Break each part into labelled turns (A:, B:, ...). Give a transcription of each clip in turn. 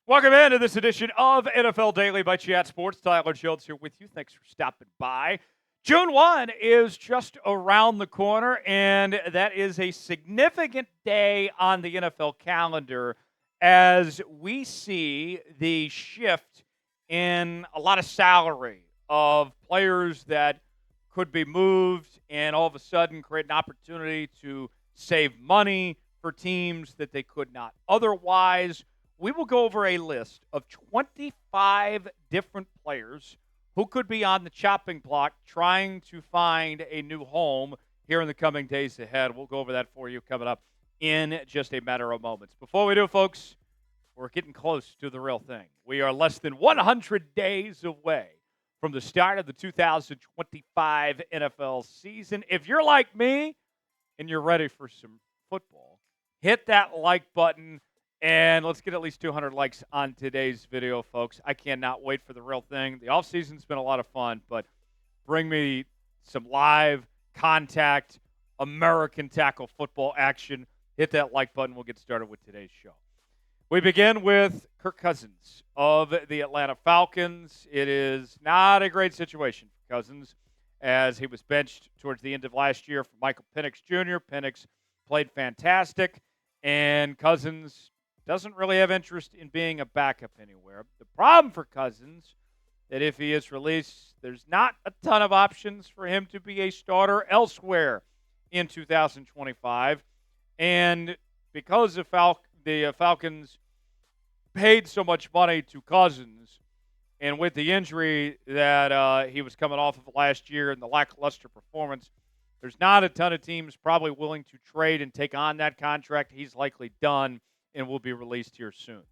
A: Welcome into this edition of NFL Daily by Chat Sports. Tyler Jones here with you. Thanks for stopping by. June 1 is just around the corner, and that is a significant day on the NFL calendar as we see the shift in a lot of salary of players that could be moved and all of a sudden create an opportunity to save money for teams that they could not otherwise. We will go over a list of 25 different players who could be on the chopping block trying to find a new home here in the coming days ahead. We'll go over that for you coming up in just a matter of moments. Before we do, folks, we're getting close to the real thing. We are less than 100 days away from the start of the 2025 NFL season. If you're like me and you're ready for some football, hit that like button. And let's get at least 200 likes on today's video, folks. I cannot wait for the real thing. The offseason's been a lot of fun, but bring me some live contact, American tackle football action. Hit that like button. We'll get started with today's show. We begin with Kirk Cousins of the Atlanta Falcons. It is not a great situation for Cousins as he was benched towards the end of last year for Michael Penix Jr. Penix played fantastic, and Cousins doesn't really have interest in being a backup anywhere. The problem for Cousins, that if he is released, there's not a ton of options for him to be a starter elsewhere in 2025. And because the Falcons paid so much money to Cousins, and with the injury that he was coming off of last year and the lackluster performance, there's not a ton of teams probably willing to trade and take on that contract. He's likely done and will be released here soon.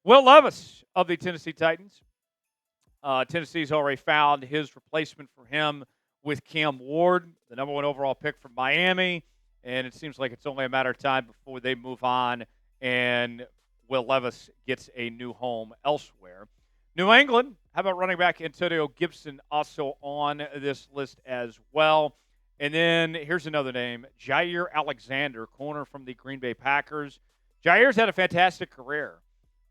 A: Will Levis of the Tennessee Titans. Tennessee's already found his replacement for him with Cam Ward, the number 1 overall pick from Miami, and it seems like it's only a matter of time before they move on and Will Levis gets a new home elsewhere. New England, how about running back Antonio Gibson also on this list as well? And then here's another name, Jaire Alexander, corner from the Green Bay Packers. Jaire's had a fantastic career,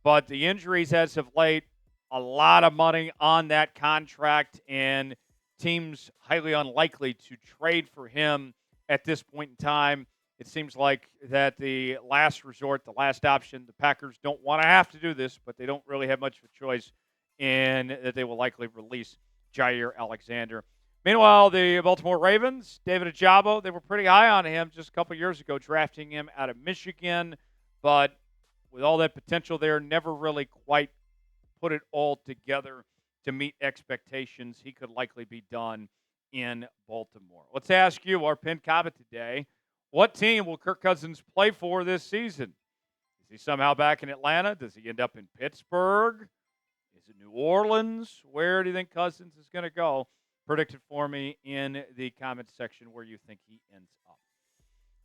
A: but the injuries as of late, a lot of money on that contract, and teams highly unlikely to trade for him at this point in time. It seems like that the last resort, the last option, the Packers don't want to have to do this, but they don't really have much of a choice, and that they will likely release Jaire Alexander. Meanwhile, the Baltimore Ravens, David Ojabo, they were pretty high on him just a couple years ago, drafting him out of Michigan. But with all that potential there, never really quite put it all together to meet expectations. He could likely be done in Baltimore. Let's ask you, our pinned comment today, what team will Kirk Cousins play for this season? Is he somehow back in Atlanta? Does he end up in Pittsburgh? Is it New Orleans? Where do you think Cousins is going to go? Predict it for me in the comments section where you think he ends up.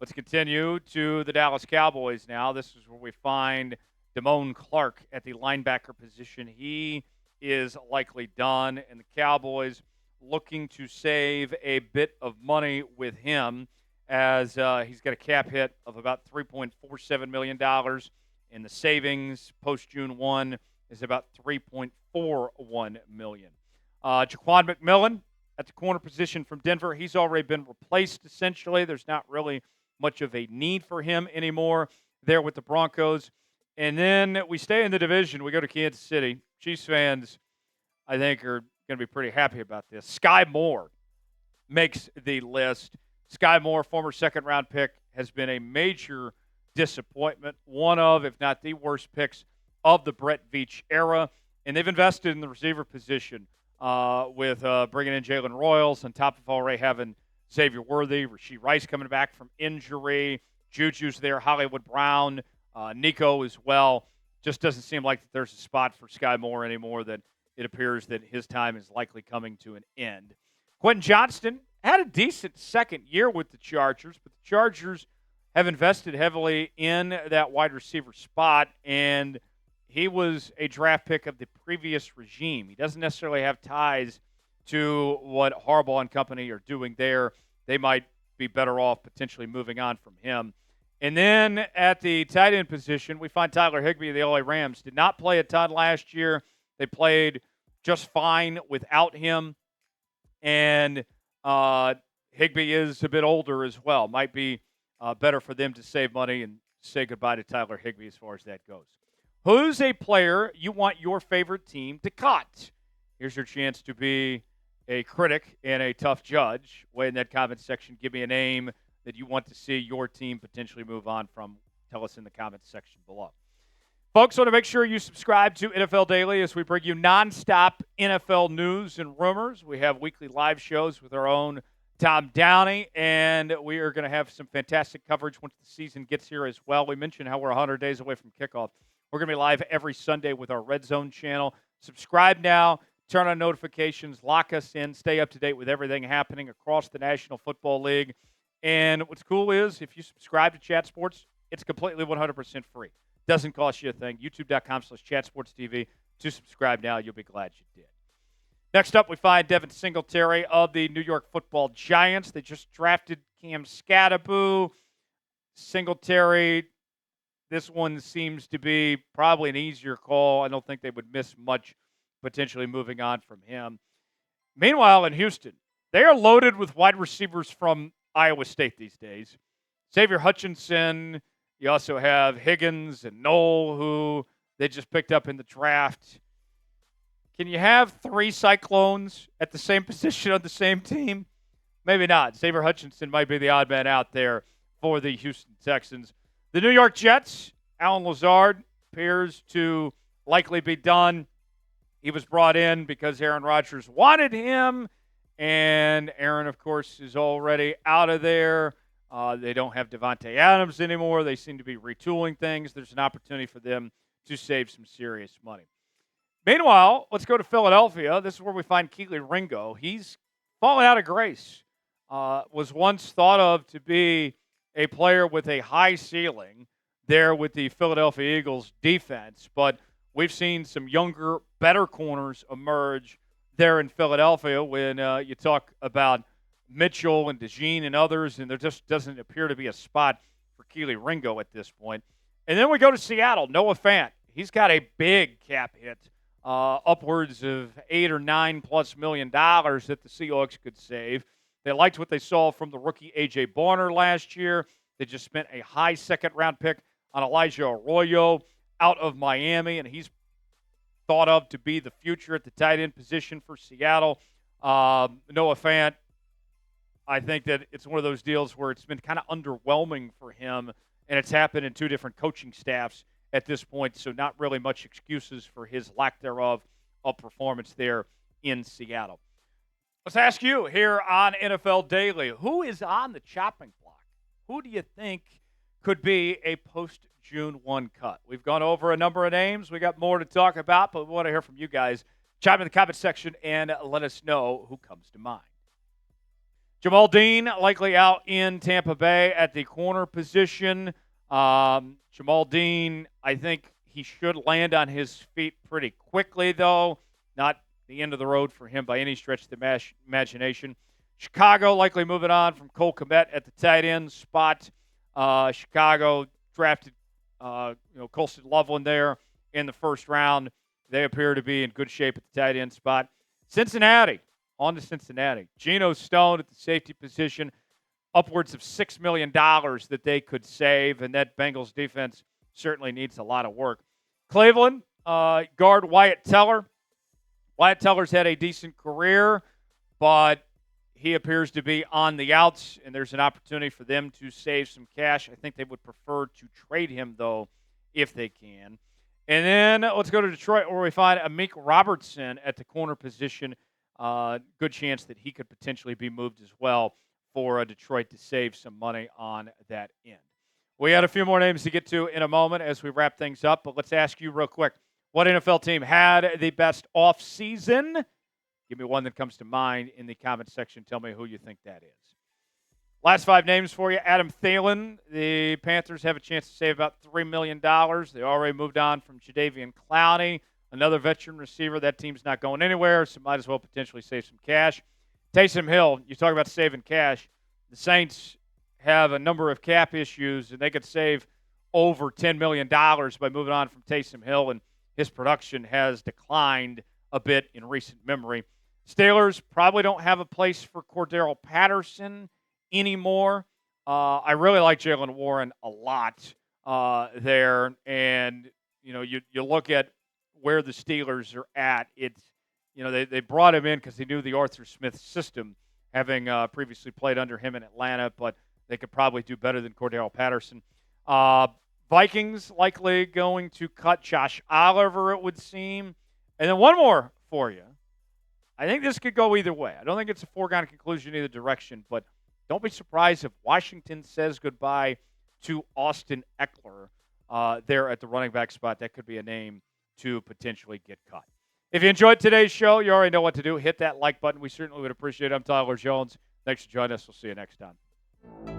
A: Let's continue to the Dallas Cowboys now. This is where we find Damone Clark at the linebacker position. He is likely done, and the Cowboys looking to save a bit of money with him as he's got a cap hit of about $3.47 million, and the savings post-June 1 is about $3.41 million. Jaquan McMillian at the corner position from Denver. He's already been replaced, essentially. There's not really much of a need for him anymore there with the Broncos. And then we stay in the division. We go to Kansas City. Chiefs fans, I think, are going to be pretty happy about this. Skyy Moore makes the list. Skyy Moore, former second-round pick, has been a major disappointment. One of, if not the worst picks of the Brett Veach era. And they've invested in the receiver position with bringing in Jalen Royals on top of already having Xavier Worthy, Rashee Rice coming back from injury, Juju's there, Hollywood Brown, Nico as well. Just doesn't seem like that there's a spot for Skyy Moore anymore, that it appears that his time is likely coming to an end. Quentin Johnston had a decent second year with the Chargers, but the Chargers have invested heavily in that wide receiver spot, and he was a draft pick of the previous regime. He doesn't necessarily have ties to what Harbaugh and company are doing there. They might be better off potentially moving on from him. And then at the tight end position, we find Tyler Higbee of the LA Rams. Did not play a ton last year. They played just fine without him. And Higbee is a bit older as well. Might be better for them to save money and say goodbye to Tyler Higbee as far as that goes. Who's a player you want your favorite team to cut? Here's your chance to be a critic and a tough judge. Way in that comment section, give me a name that you want to see your team potentially move on from. Tell us in the comments section below. Folks, want to make sure you subscribe to NFL Daily as we bring you nonstop NFL news and rumors. We have weekly live shows with our own Tom Downey, and we are going to have some fantastic coverage once the season gets here as well. We mentioned how we're 100 days away from kickoff. We're going to be live every Sunday with our Red Zone channel. Subscribe now. Turn on notifications. Lock us in. Stay up to date with everything happening across the National Football League. And what's cool is if you subscribe to Chat Sports, it's completely 100% free. Doesn't cost you a thing. YouTube.com/ChatSportsTV. To subscribe now, you'll be glad you did. Next up, we find Devin Singletary of the New York Football Giants. They just drafted Cam Scatterboo. Singletary, this one seems to be probably an easier call. I don't think they would miss much potentially moving on from him. Meanwhile, in Houston, they are loaded with wide receivers from Iowa State these days. Xavier Hutchinson. You also have Higgins and Knoll, who they just picked up in the draft. Can you have three Cyclones at the same position on the same team? Maybe not. Xavier Hutchinson might be the odd man out there for the Houston Texans. The New York Jets, Alan Lazard appears to likely be done. He was brought in because Aaron Rodgers wanted him, and Aaron, of course, is already out of there. They don't have Devontae Adams anymore. They seem to be retooling things. There's an opportunity for them to save some serious money. Meanwhile, let's go to Philadelphia. This is where we find Kelee Ringo. He's fallen out of grace. Was once thought of to be a player with a high ceiling there with the Philadelphia Eagles defense, but we've seen some younger, better corners emerge there in Philadelphia when you talk about Mitchell and DeJean and others, and there just doesn't appear to be a spot for Kelee Ringo at this point. And then we go to Seattle. Noah Fant. He's got a big cap hit, upwards of $8 or $9+ million that the Seahawks could save. They liked what they saw from the rookie A.J. Barner last year. They just spent a high second-round pick on Elijah Arroyo out of Miami, and he's thought of to be the future at the tight end position for Seattle. Noah Fant, I think that it's one of those deals where it's been kind of underwhelming for him, and it's happened in two different coaching staffs at this point, so not really much excuses for his lack thereof of performance there in Seattle. Let's ask you here on NFL Daily, who is on the chopping block? Who do you think could be a post-June 1 cut? We've gone over a number of names. We got more to talk about, but we want to hear from you guys. Chime in the comment section and let us know who comes to mind. Jamal Dean likely out in Tampa Bay at the corner position. Jamal Dean, I think he should land on his feet pretty quickly, though. Not the end of the road for him by any stretch of the imagination. Chicago likely moving on from Cole Kmet at the tight end spot. Chicago drafted Colston Loveland there in the first round. They appear to be in good shape at the tight end spot. Cincinnati. On to Cincinnati. Geno Stone at the safety position, upwards of $6 million that they could save, and that Bengals defense certainly needs a lot of work. Cleveland, guard Wyatt Teller. Wyatt Teller's had a decent career, but he appears to be on the outs, and there's an opportunity for them to save some cash. I think they would prefer to trade him, though, if they can. And then let's go to Detroit, where we find Amik Robertson at the corner position. Good chance that he could potentially be moved as well for Detroit to save some money on that end. We had a few more names to get to in a moment as we wrap things up, but let's ask you real quick, what NFL team had the best offseason? Give me one that comes to mind in the comment section. Tell me who you think that is. Last five names for you. Adam Thielen. The Panthers have a chance to save about $3 million. They already moved on from Jadeveon Clowney. Another veteran receiver. That team's not going anywhere, so might as well potentially save some cash. Taysom Hill, you talk about saving cash. The Saints have a number of cap issues, and they could save over $10 million by moving on from Taysom Hill, and his production has declined a bit in recent memory. Steelers probably don't have a place for Cordero Patterson anymore. I really like Jaylen Warren a lot there, and you look at where the Steelers are at. It's they brought him in because they knew the Arthur Smith system, having previously played under him in Atlanta, but they could probably do better than Cordero Patterson. Vikings likely going to cut Josh Oliver, it would seem. And then one more for you. I think this could go either way. I don't think it's a foregone conclusion either direction, but don't be surprised if Washington says goodbye to Austin Ekeler there at the running back spot. That could be a name to potentially get cut. If you enjoyed today's show, you already know what to do. Hit that like button. We certainly would appreciate it. I'm Tyler Jones. Thanks for joining us. We'll see you next time.